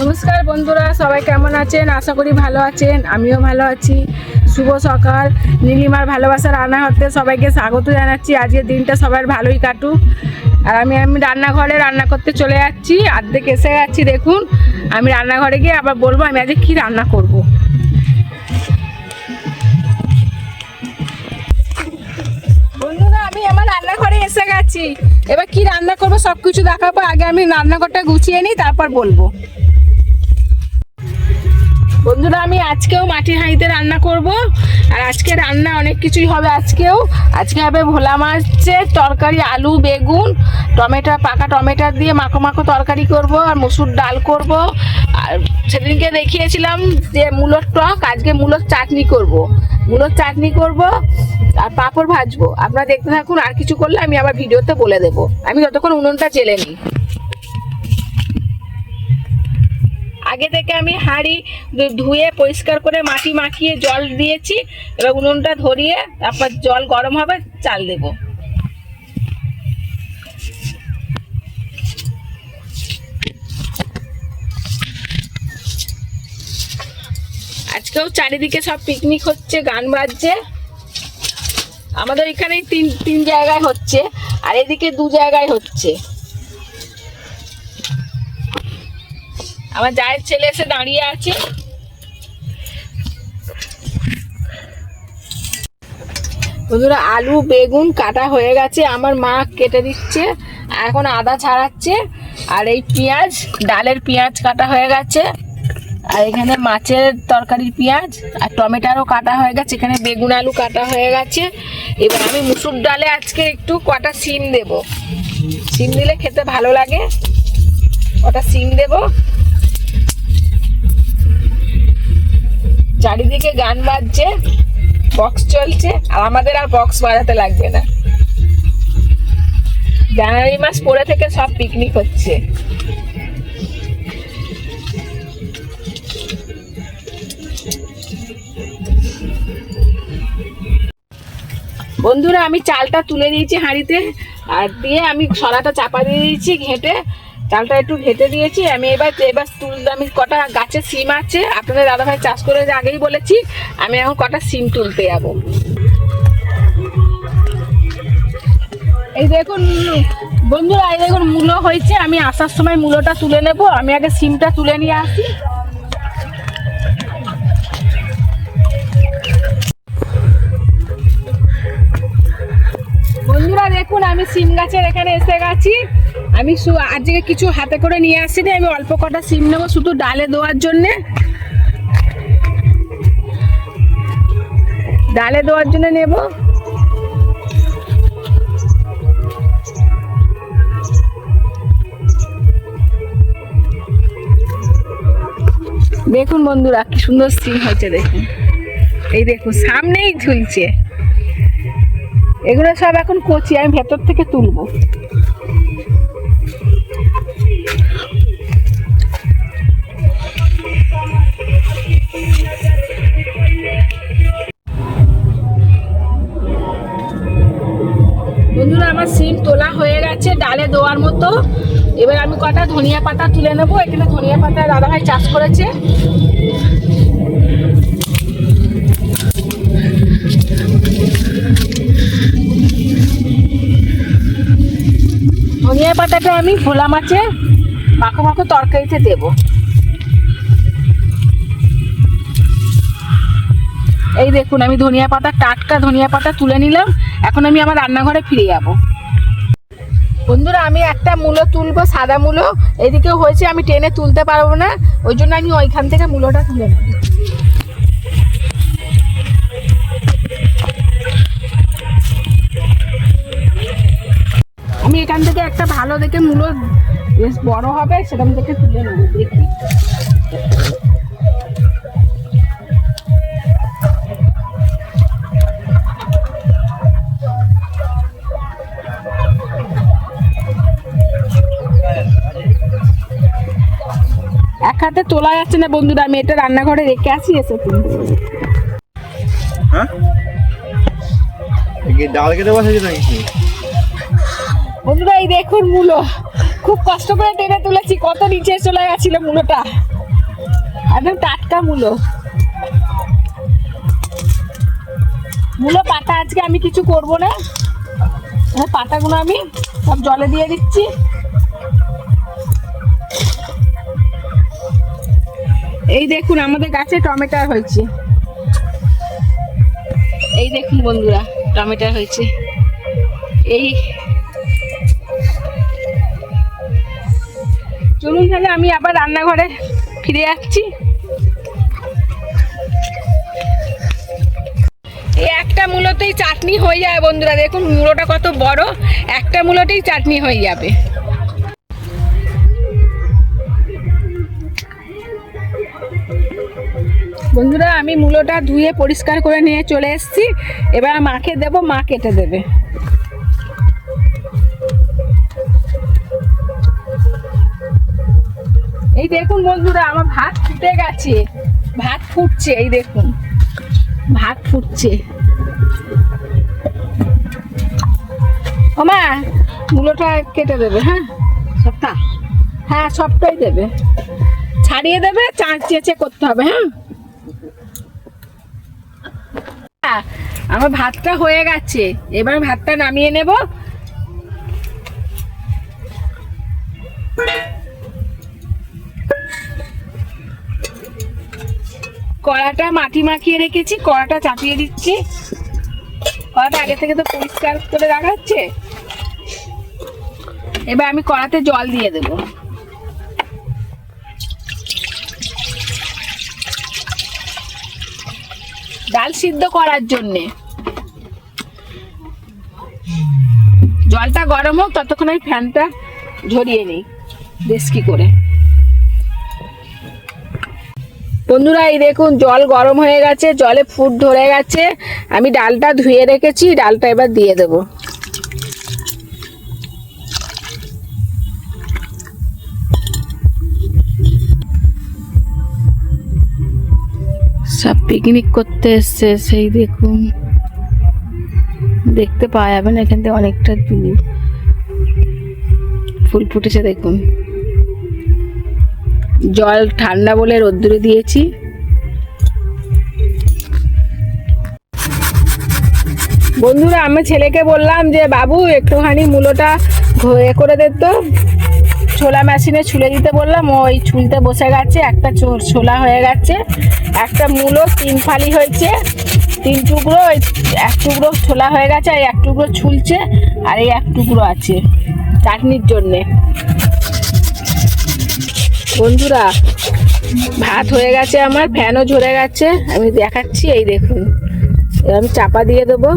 নমস্কার বন্ধুরা, সবাই কেমন আছেন? আশা করি ভালো আছেন, আমিও ভালো আছি। শুভ সকাল। নীলিমার ভালোবাসার রান্নাঘরতে সবাইকে স্বাগত জানাচ্ছি। আজকের দিনটা সবার ভালোই কাটুক। আর আমি রান্নাঘরে রান্না করতে চলে যাচ্ছি, অর্ধেক এসে যাচ্ছি। দেখুন, আমি রান্নাঘরে গিয়ে আবার বলবো আমি আজকে কী রান্না করব। বন্ধুরা, আমি আমার রান্নাঘরে এসে গেছি। এবার কি রান্না করবো সব কিছু দেখাবো। আগে আমি রান্নাঘরটা গুছিয়ে নিই, তারপর বলবো। বন্ধুরা, আমি আজকেও মাটির হাঁড়িতে রান্না করব। আর আজকে রান্না অনেক কিছুই হবে। আজকে হবে ভোলা মাছের তরকারি, আলু বেগুন টমেটো, পাকা টমেটো দিয়ে মাখো মাখো তরকারি করব। আর মসুর ডাল করব। আর সেদিনকে দেখিয়েছিলাম যে মূলোর টক, আজকে মূলোর চাটনি করব। আর পাঁপড় ভাজবো। আপনারা দেখতে থাকুন। আর কিছু করলে আমি আবার ভিডিওতে বলে দেবো। আমি যতক্ষণ উনুনটা জেলে নিই। আগে থেকে আমি হাঁড়ি ধুয়ে পরিষ্কার করে মাটি মাখিয়ে জল দিয়েছি। এবার উনুনটা ধরিয়ে তারপর জল গরম হবে, চাল দেব। আজকেও চারিদিকে সব পিকনিক হচ্ছে, গান বাজছে। আমাদের এখানে তিন জায়গায় হচ্ছে, আর এদিকে 2 জায়গায় হচ্ছে। আমার জায়ের ছেলে এসে দাঁড়িয়ে আছে। বন্ধুরা, আলু বেগুন কাটা হয়ে গেছে, আমার মা কেটে দিচ্ছে। এখন আদা ছাড়াচ্ছে। আর এই পেঁয়াজ, ডালের পেঁয়াজ কাটা হয়ে গেছে। আর এখানে মাছের তরকারির পেঁয়াজ আর টমেটোও কাটা হয়ে গেছে। এখানে বেগুন আলু কাটা হয়ে গেছে। এবার আমি মুসুর ডালে আজকে একটু কটা সিম দেব। সিম দিলে খেতে ভালো লাগে, কটা সিম দেব। চারিদিকে গান বাজছে, বক্স চলছে। আর আমাদের আর বক্স বাজাতে লাগবে না। জানুয়ারি মাস পরে থেকে সব পিকনিক হচ্ছে। বন্ধুরা, আমি চালটা তুলে দিয়েছি হাঁড়িতে। আর দিয়ে আমি সরাটা চাপা দিয়ে দিয়েছি ঘেঁটে। চালটা একটু ঘেঁটে দিয়েছি। আমি এবার আমি কটা গাছের সিম আছে, আপনাদের দাদাভাই চাষ করে আগেই বলেছি। আমি এখন কটা সিম তুলতে যাব। এই দেখুন বন্ধুরা, এই দেখুন মূলো হয়েছে। আমি আসার সময় মূলোটা তুলে নেব। আমি আগে সিমটা তুলে নিয়ে আসি। বন্ধুরা দেখুন, আমি সিম গাছের এখানে এসে গেছি। আমি আজকে কিছু হাতে করে নিয়ে আসিনি। আমি অল্প কটা সিম নেবো শুধু ডালে দেওয়ার জন্যে। নেব। দেখুন বন্ধুরা, কি সুন্দর সিম হয়েছে দেখুন। এই দেখুন সামনেই ঝুলছে। এগুলো সব এখন কচি, আমি ভেতর থেকে তুলবো। বন্ধুরা, আমার সিম তোলা হয়ে গেছে ডালে দেওয়ার মতো। এবার আমি কটা ধনিয়া পাতা তুলে নেবো। এখানে ধনিয়া পাতা দাদাভাই চাষ করেছে। ধনিয়া পাতাটা আমি ভোলা মাছে মাখো মাখো তরকারিতে দেব। এই দেখুন, আমি টাটকা ধনিয়া পাতা তুলে নিলাম। এখন আমি আমার রান্নাঘরে ফিরে যাব। বন্ধুরা, আমি একটা মূলো তুলবো, সাদা মূলো। এইদিকেও হয়েছে, আমি টেনে তুলতে পারবো না, ওই জন্য আমি ওইখান থেকে মূলোটা তুলে নেব। আমি এখান থেকে একটা ভালো দেখে মূলো, বেশ বড় হবে সেখান থেকে তুলে নেব। দেখি এক হাতে তোলা যাচ্ছে না বন্ধুরা। আমি এটা রান্নাঘরে রেখে আসি, এসে তুলবো। ডাল কেটে বসেছে নাকি? বন্ধুরা, এই দেখুন মূলো খুব কষ্ট করে টেনে তুলেছি, কত নিচে চলে গেছিল মূলোটা, একদম টাটকা মূলো। মূলো পাতা আজকে আমি কিছু করব না, পাতাগুলো আমি সব জলে দিয়ে দিচ্ছি। এই দেখুন আমাদের গাছে টমেটো হয়েছে, এই দেখুন বন্ধুরা টমেটো হয়েছে। এই চলুন তাহলে আমি আবার রান্নাঘরে ফিরে যাচ্ছি। এই একটা মূলোতেই চাটনি হয়ে যায় বন্ধুরা, দেখুন মূলোটা কত বড়, একটা মূলোতেই চাটনি হয়ে যাবে। বন্ধুরা আমি মূলোটা ধুয়ে পরিষ্কার করে নিয়ে চলে এসেছি, এবার মাকে দেব, মা কেটে দেবে। এই দেখুন বন্ধুরা আমার ভাত ফুটে গেছে, ভাত ফুটছে, এই দেখুন ভাত ফুটছে। ও মা মূলোটা কেটে দেবে, হ্যাঁ সবটা, হ্যাঁ সবটাই দেবে, ছাড়িয়ে দেবে, চেঁচে করতে হবে। হ্যাঁ আমার ভাতটা হয়ে গেছে, এবার ভাতটা নামিয়ে নেব। কড়াটা মাটি মাখিয়ে রেখেছি, কড়াটা চাপিয়ে দিচ্ছি। কড়াটা আগে থেকে তো পরিষ্কার করে রাখা হচ্ছে। এবার আমি কড়াতে জল দিয়ে দেব। ডাল সিদ্ধ করার জন্যে জলটা গরম হোক, ততক্ষণ আমি ফ্যানটা ঝরিয়ে নিই ডেস্কি করে। বন্ধুরা এই দেখুন জল গরম হয়ে গেছে, জলে ফুট ধরে গেছে, আমি ডালটা ধুয়ে রেখেছি, ডালটা এবার দিয়ে দেব। সব পিকনিক করতে এসছে, সেই দেখুন দেখতে পাওয়া যাবে না, এখান থেকে অনেকটা দূর ফুল ফুটেছে দেখুন। জল ঠান্ডা বলে রোদ্দুরে দিয়েছি। বন্ধুরা আমি ছেলেকে বললাম যে বাবু একটুখানি মূলোটা এ করে দে তো, ছোলা মেশিনে ছুলে দিতে বললাম, ওই ছুলতে বসে গেছে। একটা ছোলা হয়ে গেছে, একটা মূলো 3 ফালি হয়েছে, 3 টুকরো, এক টুকরো ছোলা হয়ে গেছে, আর এক টুকরো ছুলছে, আর এই এক টুকরো আছে চাটনির জন্যে। বন্ধুরা ভাত হয়ে গেছে আমার, ফ্যানও ঝরে গেছে, আমি দেখাচ্ছি। এই দেখুন আমি চাপা দিয়ে দেবো,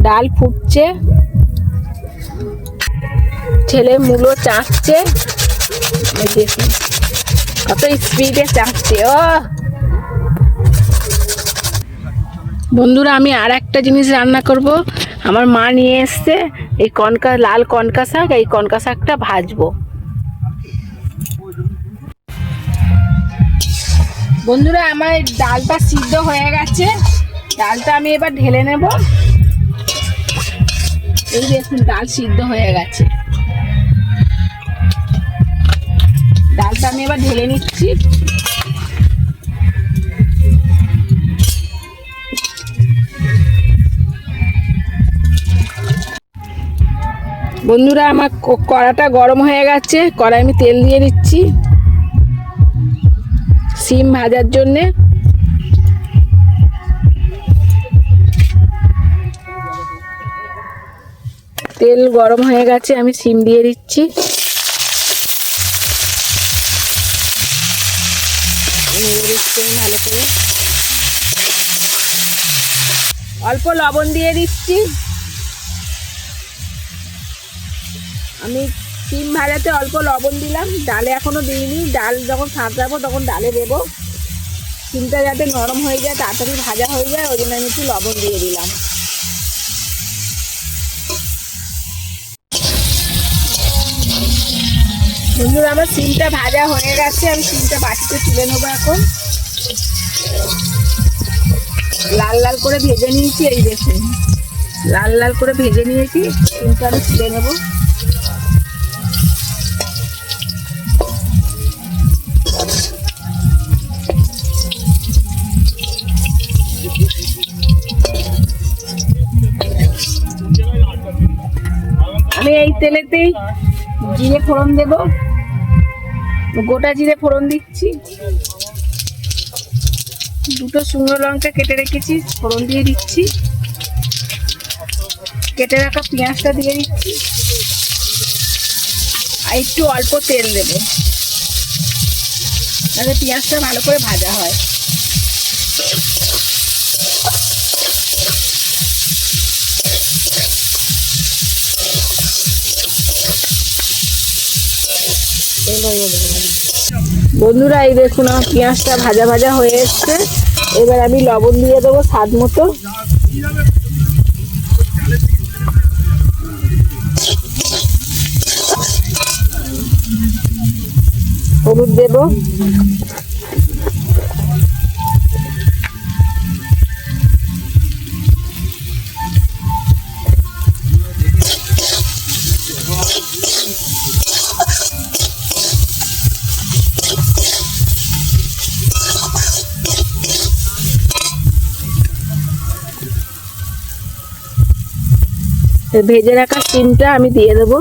ডাল ফুটছে, ছেলে মূলো চাঁচছে, দেখুন কত স্পিডে চাঁচছে। ও বন্ধুরা আমি আর একটা জিনিস রান্না করব, আমার মা নিয়ে এসছে এই লাল কনকা শাক, এই কনকা শাকটা ভাজবো। বন্ধুরা আমার ডালটা সিদ্ধ হয়ে গেছে, ডালটা আমি এবার ঢেলে নেব। এই দেখুন ডাল সিদ্ধ হয়ে গেছে, ডালটা আমি এবার ঢেলে নিচ্ছি। বন্ধুরা আমার কড়াটা গরম হয়ে গেছে, কড়াই আমি তেল দিয়ে দিচ্ছি সিম ভাজার জন্যে। তেল গরম হয়ে গেছে, আমি সিম দিয়ে দিচ্ছি। ভালো করে অল্প লবণ দিয়ে দিচ্ছি। আমি সিম ভাজাতে অল্প লবণ দিলাম, ডালে এখনো দিইনি, ডাল যখন সাঁতরাবো তখন ডালে দেবো। সিমটা যাতে নরম হয়ে যায়, তাড়াতাড়ি ভাজা হয়ে যায়, ওই জন্য আমি একটু লবণ দিয়ে দিলাম। বন্ধুরা আমার সিমটা ভাজা হয়ে গেছে, আমি সিমটা বাটিতে তুলে নেবো। এখন লাল লাল করে ভেজে নিয়েছি, এই দেখুন লাল লাল করে ভেজে নিয়েছি, কিন্তু আমি তুলে নেব। আমি এই তেলেতেই জিরে ফোড়ন দেব, গোটা জিরে ফোড়ন দিচ্ছি। দুটো শুকনো লঙ্কা কেটে রেখেছি, ফোড়ন দিয়ে দিচ্ছি। কেটে রাখা পেঁয়াজটা দিয়ে দিচ্ছি, আর একটু অল্প তেল দেব, যাতে পেঁয়াজটা ভালো করে ভাজা হয়। বন্ধুরা, এই দেখুন আমার পেঁয়াজটা ভাজা ভাজা হয়ে এসছে। এবার আমি লবণ দিয়ে দেবো স্বাদ মতো। হলুদ দেব, ভেজে রাখা ডিমটা আমি দিয়ে দেবো।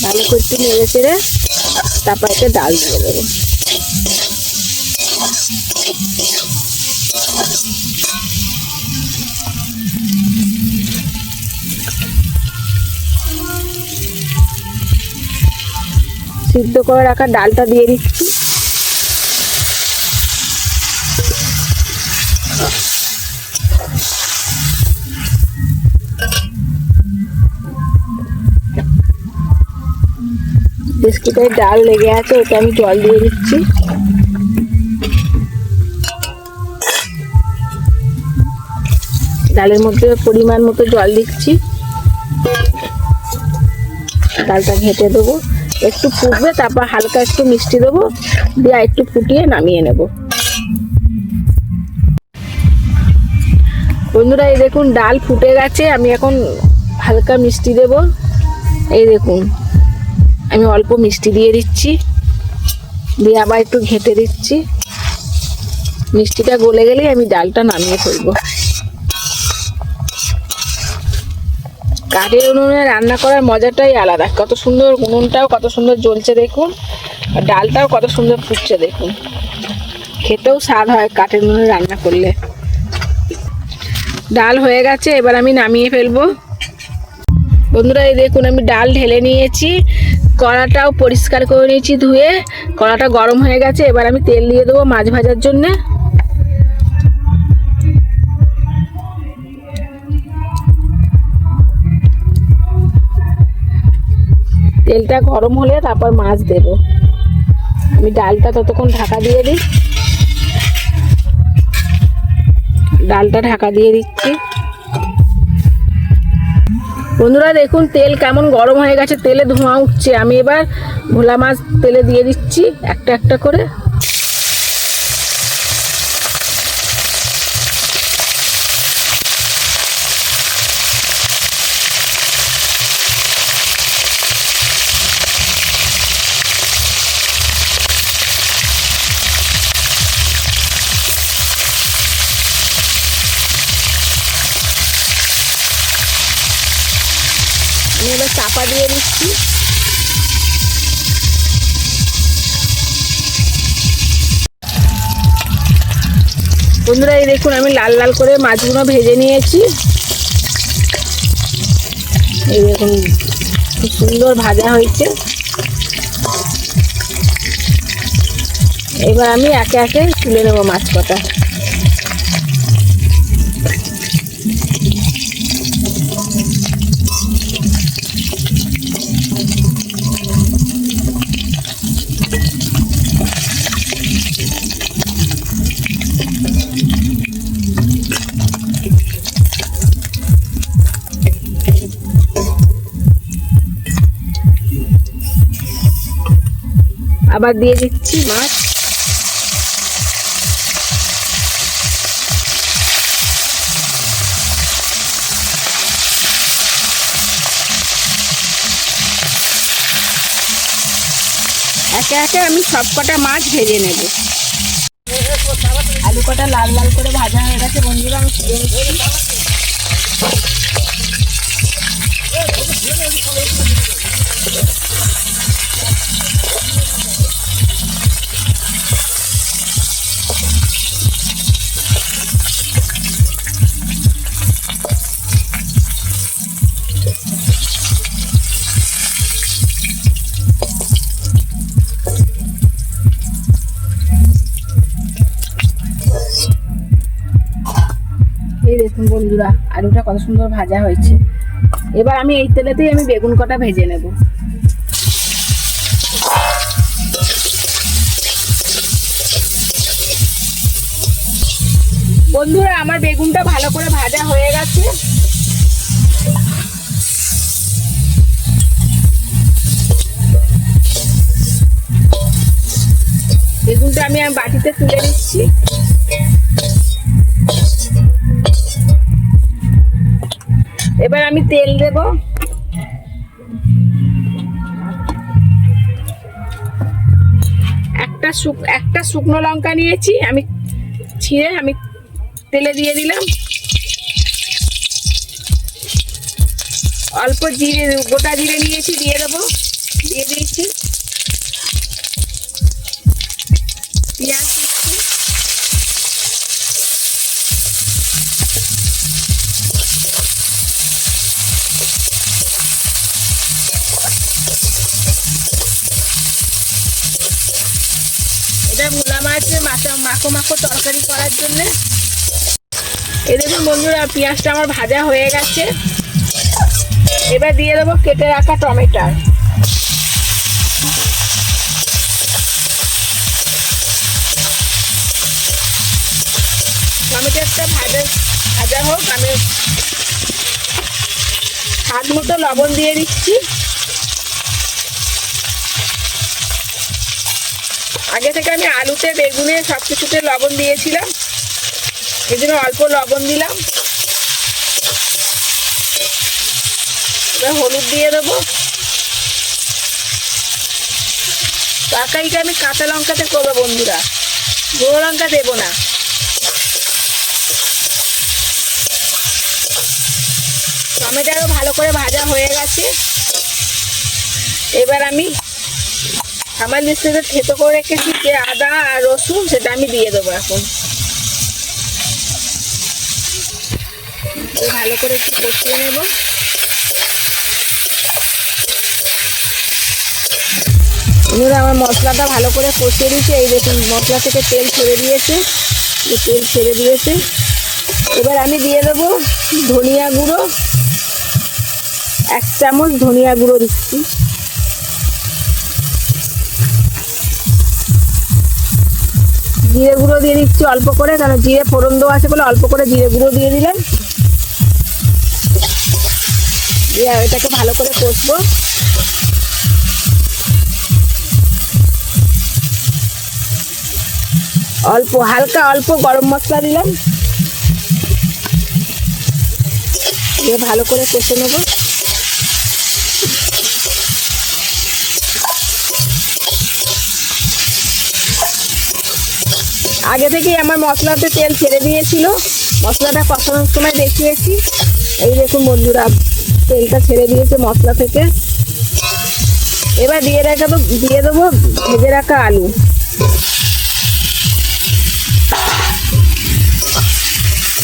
ভালো করে একটু নেড়ে চেড়ে তারপর একটা ডাল দিয়ে দেবো। সিদ্ধ করে রাখা ডালটা দিয়ে দিচ্ছি। বিস্কুটের ডাল লেগে আছে, ওটা আমি জল দিয়ে দিচ্ছি। ডালের মধ্যে পরিমাণ মতো জল দিচ্ছি। ডালটা ঘেঁটে দেবো, একটু ফুটবে, তারপর হালকা একটু মিষ্টি দেবো, দিয়ে একটু ফুটিয়ে নামিয়ে নেব। বন্ধুরা, এই দেখুন ডাল ফুটে গেছে। আমি এখন হালকা মিষ্টি দেব। এই দেখুন আমি অল্প মিষ্টি দিয়ে দিচ্ছি, দিয়ে আবার একটু ঘেঁটে দিচ্ছি। মিষ্টিটা গলে গেলেই আমি ডালটা নামিয়ে ফেলবো। কাঠের উনুনে রান্না করার মজাটাই আলাদা। কত সুন্দর উনুনটাও কত সুন্দর জ্বলছে দেখুন, আর ডালটাও কত সুন্দর ফুটছে দেখুন। খেতেও স্বাদ হয় কাঠের উনুনে রান্না করলে। ডাল হয়ে গেছে, এবার আমি নামিয়ে ফেলবো। বন্ধুরা, এই দেখুন আমি ডাল ঢেলে নিয়েছি, কড়াটাও পরিষ্কার করে নিয়েছি ধুয়ে। কড়াটা গরম হয়ে গেছে, এবার আমি তেল দিয়ে দেবো মাছ ভাজার জন্যে। তেলটা গরম হলে তারপর মাছ দেব। আমি ডালটা ততক্ষণ ঢাকা দিয়ে দিই। ডালটা ঢাকা দিয়ে দিচ্ছি। বন্ধুরা দেখুন তেল কেমন গরম হয়ে গেছে, তেলে ধোঁয়া উঠছে। আমি এবার ভোলা মাছ তেলে দিয়ে দিচ্ছি একটা একটা করে। আমি এবার চাপা দিয়ে দিচ্ছি। বন্ধুরা, এই দেখুন আমি লাল লাল করে মাছগুলো ভেজে নিয়েছি। এই দেখুন খুব সুন্দর ভাজা হয়েছে। এবার আমি একে একে তুলে নেব মাছ কটা। আবার দিয়ে দিচ্ছি মাছ। একে একে আমি সব কটা মাছ ভেজে নেব। আলু কটা লাল লাল করে ভাজা হয়ে গেছে বন্ধুরা, আমি তুলে নিচ্ছি। এই দেখুন বন্ধুরা, আলুটা কত সুন্দর ভাজা হয়েছে। এবার আমি এই তেলেতেই আমি বেগুন কটা ভেজে নেব। বন্ধুরা আমার বেগুনটা ভালো করে ভাজা হয়ে গেছে। বেগুনটা আমি বাটিতে তুলে নিচ্ছি। এবার আমি তেল দেব। একটা শুকনো লঙ্কা নিয়েছি, আমি ছিঁড়ে আমি তেলে দিয়ে দিলাম। অল্প জিরে, গোটা জিরে নিয়েছি, দিয়ে দেবো। দিয়ে দিয়েছি। পেঁয়াজ দিচ্ছি। এটা ভোলা মাছের মাখো মাখো তরকারি করার জন্য। এই দেখুন বন্ধুরা, পেঁয়াজটা আমার ভাজা হয়ে গেছে। এবার দিয়ে দেবো কেটে রাখা টমেটো। টমেটোটা ভাজা হোক, আমি স্বাদ মতো লবণ দিয়ে দিচ্ছি। আগে থেকে আমি আলুতে, বেগুনে সব কিছুতে লবণ দিয়েছিলাম, এই জন্য অল্প লবণ দিলাম। এবার হলুদ দিয়ে দেবো। তরকারিটা আমি কাঁচা লঙ্কাতে করবো বন্ধুরা, গুঁড়ো লঙ্কা দেবো না। টমেটোও ভালো করে ভাজা হয়ে গেছে। এবার আমি আমার লিস্টে থেতো করে রেখেছি যে আদা আর রসুন, সেটা আমি দিয়ে দেবো এখন। ভালো করে একটু কষিয়ে নেব। আমার মশলাটা ভালো করে কষিয়ে দিয়েছি। এই দেখুন মশলা থেকে তেল ছেড়ে দিয়েছে, তেল ছেড়ে দিয়েছে। এবার আমি দিয়ে দেবো ধনিয়া গুঁড়ো। 1 চামচ ধনিয়া গুঁড়ো দিচ্ছি। জিরে গুঁড়ো দিয়ে দিচ্ছি অল্প করে, কারণ জিরে ফোড়ন দেওয়া আছে বলে অল্প করে জিরে গুঁড়ো দিয়ে দিলাম। দিয়ে এটাকে ভালো করে কষবো। হালকা অল্প গরম মশলা দিলাম, দিয়ে ভালো করে কষে নেব। আগে থেকেই আমার মশলাতে তেল ছেড়ে দিয়েছিল, মশলাটা কষানোর সময় দেখিয়েছি। এই দেখুন বন্ধুরা, তেলটা ছেড়ে দিয়েছে মশলা থেকে। এবার দিয়ে দেবো ভেজে রাখা আলু।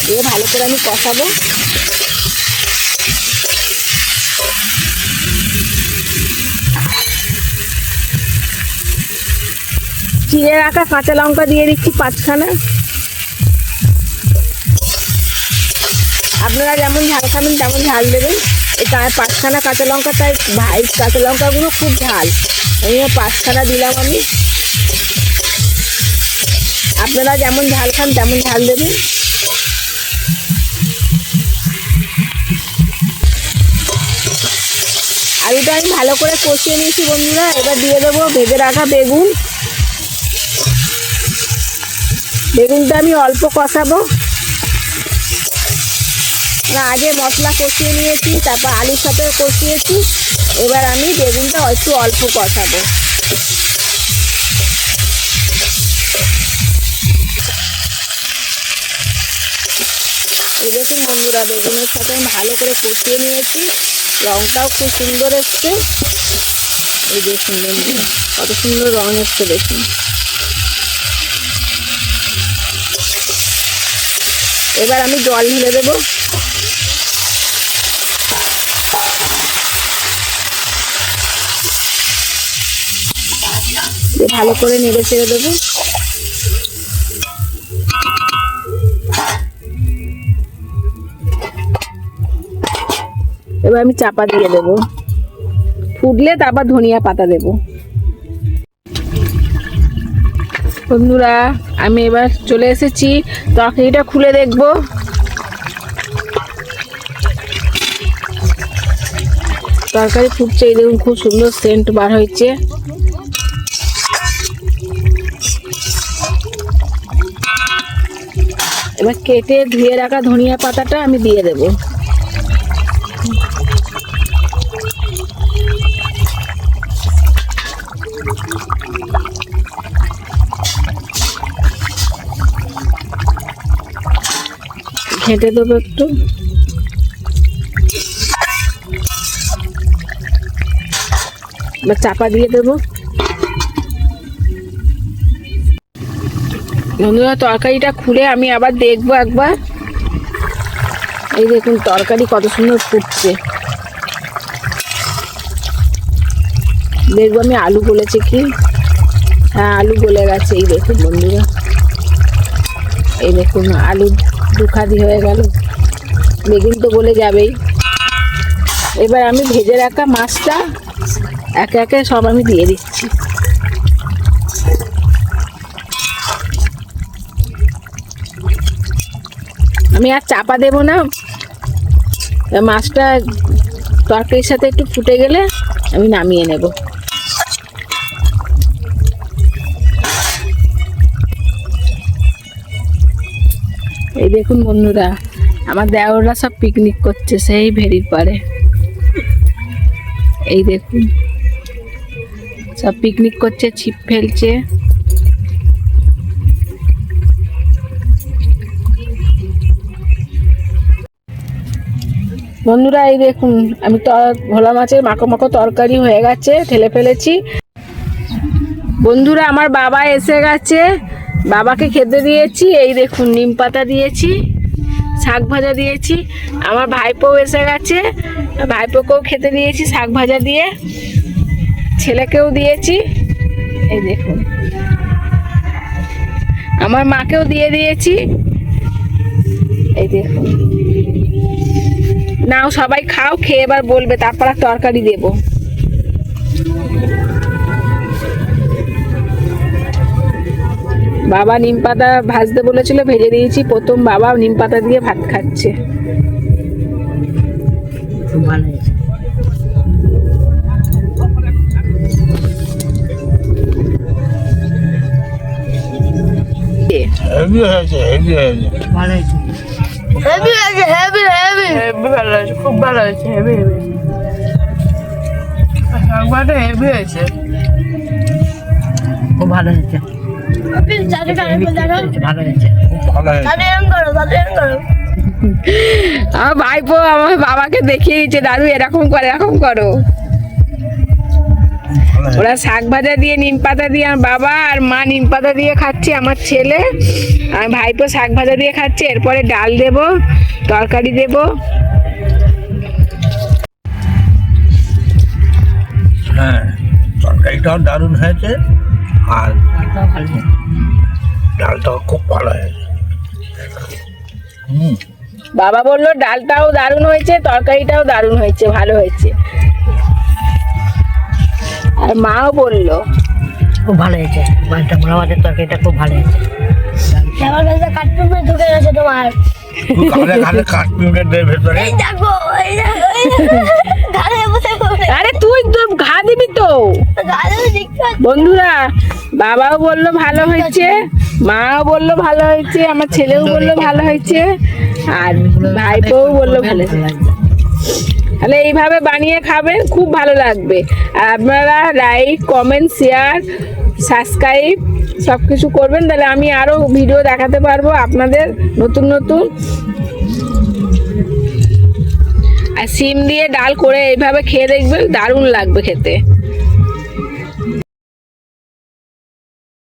দিয়ে ভালো করে আমি কষাবো। চিড়ে রাখা কাঁচা লঙ্কা দিয়ে দিচ্ছি 5খানা। আপনারা যেমন ঝাল খাবেন তেমন ঝাল দেবেন। এটা 5খানা কাঁচা লঙ্কা, তাই কাঁচা লঙ্কাগুলো খুব ঝাল, এই 5খানা দিলাম আমি। আপনারা যেমন ঝাল খান তেমন ঝাল দেবেন। আলুটা আমি ভালো করে কষিয়ে নিয়েছি বন্ধুরা। এবার দিয়ে দেবো ভেজে রাখা বেগুন। বেগুনটা আমি অল্প কষাবো, আগে মশলা কষিয়ে নিয়েছি, তারপর আলুর সাথে কষিয়েছি। এবার আমি বেগুনটা একটু অল্প কষাবো। এই দেখুন বন্ধুরা, বেগুনের সাথে আমি ভালো করে কষিয়ে নিয়েছি, রঙটাও খুব সুন্দর এসছে। এই দেখুন বন্ধুরা, কত সুন্দর রঙ এসছে দেখুন। এবার আমি জল ঢেলে দেবো। ভালো করে নেড়ে ছেড়ে দেবো। এবার আমি চাপা দিয়ে দেবো, ফুটলে তারপর ধনিয়া পাতা দেব। বন্ধুরা আমি এবার চলে এসেছি, তরকারিটা খুলে দেখবো। তরকারি ফুটছে, এই দেখুন খুব সুন্দর সেন্ট বার হয়েছে। এবার কেটে ধুয়ে রাখা ধনিয়া পাতাটা আমি দিয়ে দেব। ঘেঁটে দেবো একটু। এবার চাপা দিয়ে দেবো। বন্ধুরা তরকারিটা খুলে আমি আবার দেখবো একবার। এই দেখুন তরকারি কত সুন্দর ফুটছে। দেখবো আমি আলু গলেছে কি। হ্যাঁ আলু গলে গেছে। এই দেখুন বন্ধুরা, এই দেখুন আলু দুখাদি হয়ে গেল, বেগুন তো গলে যাবেই। এবার আমি ভেজে রাখা মাছটা একে একে সব আমি দিয়ে দিচ্ছি। আমি আর চাপা দেব না, মাছটা তরকারির সাথে একটু ফুটে গেলে আমি নামিয়ে নেব। এই দেখুন বন্ধুরা, আমার দেওররা সব পিকনিক করছে সেই ভেরির পাড়ে। এই দেখুন সব পিকনিক করছে, ছিপ ফেলছে। বন্ধুরা এই দেখুন আমি ভোলা মাছের মাখো মাখো তরকারি হয়ে গেছে, ঢেলে ফেলেছি। বন্ধুরা আমার বাবা এসে গেছে, বাবাকে খেতে দিয়েছি। এই দেখুন নিম পাতা দিয়েছি, শাক ভাজা দিয়েছি। আমার ভাইপোও এসে গেছে, ভাইপোকেও খেতে দিয়েছি শাক ভাজা দিয়ে, ছেলেকেও দিয়েছি। এই দেখুন আমার মাকেও দিয়ে দিয়েছি। এই দেখুন, নাও সবাই খাও, খেয়ে এবার বলবে, তারপর আর তরকারি দেব। বাবা নিম পাতা ভাজতে বলেছিল, ভেজে দিয়েছি। প্রথম বাবা নিম পাতা দিয়ে ভাত খাচ্ছে। খুব ভালো হয়েছে, হেভি হেভি হেভি হয়েছে, খুব ভালো হয়েছে। আমার ভাইপো আমার বাবাকে দেখিয়ে দিচ্ছে, দাদু এরকম করো এরকম করো। ওরা শাক ভাজা দিয়ে নিম পাতা দিয়ে, আমার বাবা আর মা নিম পাতা দিয়ে খাচ্ছে, আমার ছেলে আর ভাইপো শাক ভাজা দিয়ে খাচ্ছে। এরপরে ডাল দেব, তরকারি দেব। হ্যাঁ তরকারিটাও দারুণ হয়েছে আর ডালটাও খুব ভালো হয়েছে। বাবা বললো ডালটাও দারুণ হয়েছে, তরকারিটাও দারুণ হয়েছে, ভালো হয়েছে। আর মাও বললো খুব ভালো হয়েছে, মাছটা ভোলা মাছের তরকারিটা খুব ভালো হয়েছে। আমার কাছে কাটুমে ঢুকে গেছে তোমার। তুই কালে কালে কাশ্মীরের দে ভেতরে এই দেখো এই দেখো এই দেখো। গালে বসে পড়ে। আরে তুই তো ঘা দিবি তো। গালে দেখতে বন্ধুরা, বাবাও বললো ভালো হয়েছে, মাও বললো ভালো হয়েছে, আমার ছেলেও বললো ভালো হয়েছে, আর ভাইপোও বললো ভালো হয়েছে। তাহলে এইভাবে বানিয়ে খাবেন, খুব ভালো লাগবে। আর আপনারা লাইক, কমেন্ট, শেয়ার, সাবস্ক্রাইব সব কিছু করবেন, তাহলে আমি আরও ভিডিও দেখাতে পারবো আপনাদের নতুন নতুন। আর সিম দিয়ে ডাল করে এইভাবে খেয়ে দেখবেন, দারুণ লাগবে খেতে।